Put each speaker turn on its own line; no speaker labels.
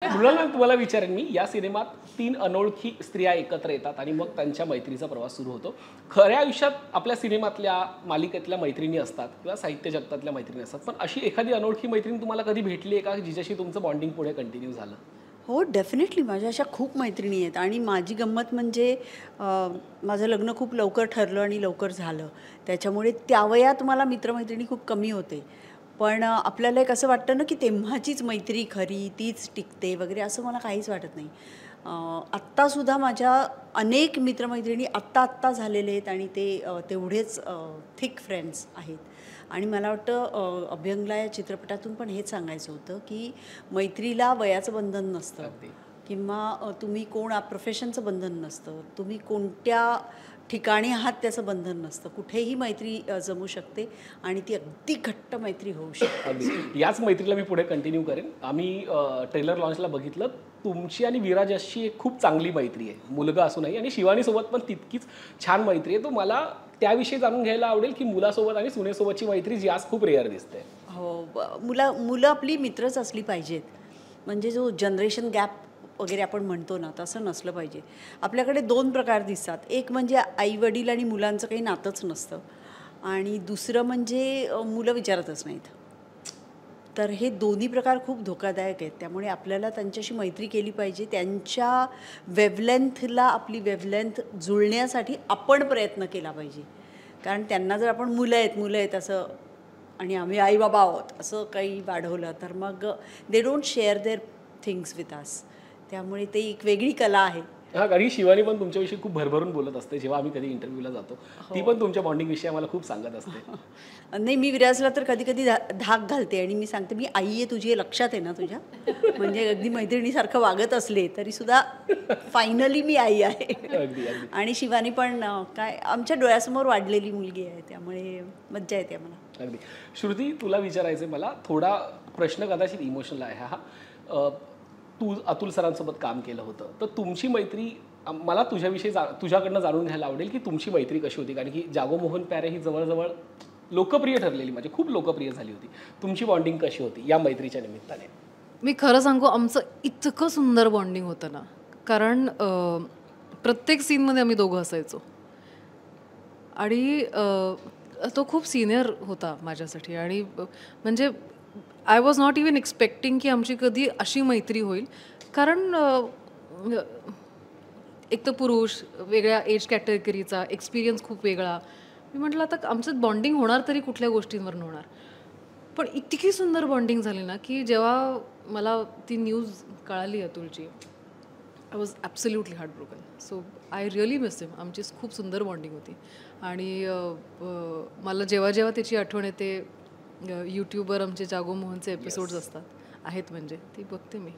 Mrinal ma'am, तुम्हाला विचारेन मी, या सिनेमात 3 अनोळखी स्त्रिया एकत्र येतात आणि मग त्यांच्या मैत्रीचा प्रवास सुरू होतो. खऱ्या आयुष्यात आपल्या सिनेमातल्या मालिकेतल्या मैत्रिणी असतात किंवा साहित्य जगतातल्या मैत्रिणी असतात, पण अशी एखादी अनोळखी मैत्रीण तुम्हाला कधी भेटली आहे का, जिच्याशी तुमचं बॉन्डिंग पुढे कंटिन्यू झालं?
हो, डेफिनेटली माझ्या अशा खूप मैत्रिणी आहेत आणि माझी गंमत म्हणजे माझं लग्न खूप लवकर ठरलं आणि लवकर झालं. त्याच्यामुळे त्या वयात मला मित्रमैत्रिणी खूप कमी होते. पण आपल्याला एक असं वाटतं ना, की तेव्हाचीच मैत्री खरी, तीच टिकते वगैरे, असं मला काहीच वाटत नाही. आत्तासुद्धा माझ्या अनेक मित्रमैत्रिणी आत्ता झालेले आहेत आणि ते तेवढेच थिक फ्रेंड्स आहेत. आणि मला वाटतं अभ्यंगला या चित्रपटातून पण हेच सांगायचं होतं, की मैत्रीला वयाचं बंधन नसतं किंवा तुम्ही प्रोफेशनचं बंधन नसतं, तुम्ही कोणत्या ठिकाणी आहात त्याचं बंधन नसतं. कुठेही मैत्री जमू शकते आणि ती अगदी घट्ट मैत्री होऊ शकते.
अगदी याच मैत्रीला मी पुढे कंटिन्यू करेन. आम्ही ट्रेलर लॉन्चला बघितलं, तुमची आणि विराज अशी एक खूप चांगली मैत्री आहे, मुलगा असूनही, आणि शिवानीसोबत पण तितकीच छान मैत्री आहे. तो मला त्याविषयी जाणून घ्यायला आवडेल की मुलासोबत आणि सुनेसोबतची मैत्री जी आज खूप रेअर दिसते.
हो, मुलं आपली मित्रच असली पाहिजेत. म्हणजे जो जनरेशन गॅप वगैरे आपण म्हणतो ना, तसं नसलं पाहिजे. आपल्याकडे 2 प्रकार दिसतात. एक म्हणजे आई-वडील आणि मुलांचं काही नातंच नसतं आणि दुसरं म्हणजे मुलं विचारतच नाहीत. तर हे दोन्ही प्रकार खूप धोकादायक आहेत. त्यामुळे आपल्याला त्यांच्याशी मैत्री केली पाहिजे. त्यांच्या वेव्हलेंथला आपली वेव्हलेंथ जुळण्यासाठी आपण प्रयत्न केला पाहिजे. कारण त्यांना जर आपण मुलं आहेत असं आणि आम्ही आई-बाबा आहोत असं काही वाढवलं, तर मग they don't share their things with us. त्यामुळे ते एक वेगळी कला आहे.
हां, कारण शिवानी पण तुमच्याविषयी खूप भरभरून बोलत असते जेव्हा आम्ही कधी इंटरव्ह्यूला जातो. ती पण तुमच्या बॉन्डिंगविषयी आम्हाला खूप सांगत असते.
नाही, मी विराजला तर कधी धाक घालते आणि मी सांगते, मी आई आहे तुझी, हे लक्षात आहे ना तुझ्या. म्हणजे अगदी मैत्रिणीसारखं वागत असले तरीसुद्धा फायनली मी आई आहे. आणि शिवानी पण काय आमच्या डोळ्यासमोर वाढलेली मुलगी आहे, त्यामुळे मज्जा येते आम्हाला.
अगदी. श्रुती, तुला विचारायचं आहे मला, थोडा प्रश्न कदाचित इमोशनल आहे हा. तू अतुल सरांसोबत काम केलं होतं, तर तुमची मैत्री मला तुझ्याकडनं जाणून घ्यायला आवडेल की तुमची मैत्री कशी होती, कारण की जागो मोहन प्यारे ही जवळजवळ लोकप्रिय ठरलेली, म्हणजे खूप लोकप्रिय झाली होती. तुमची बॉन्डिंग कशी होती या मैत्रीच्या निमित्ताने?
मी खरं सांगू, आमचं इतकं सुंदर बॉन्डिंग होतं ना, कारण प्रत्येक सीनमध्ये आम्ही दोघं असायचो आणि तो खूप सिनियर होता माझ्यासाठी. आणि म्हणजे I was not even expecting की आमची कधी अशी मैत्री होईल, कारण एक तर पुरुष, वेगळ्या एज कॅटेगरीचा, एक्सपिरियन्स खूप वेगळा. मी म्हटलं आता आमचं बॉन्डिंग होणार तरी कुठल्या गोष्टींवरून होणार. पण इतकी सुंदर बॉन्डिंग झाली ना, की जेव्हा मला ती न्यूज कळाली अतुलची, I was absolutely heartbroken. So I really miss him. आमची खूप सुंदर बॉन्डिंग होती. आणि मला जेव्हा जेव्हा त्याची आठवण येते, यूट्यूबवर आमचे जागो मोहनचे एपिसोड्स असतात आहेत, म्हणजे ती बघते मी.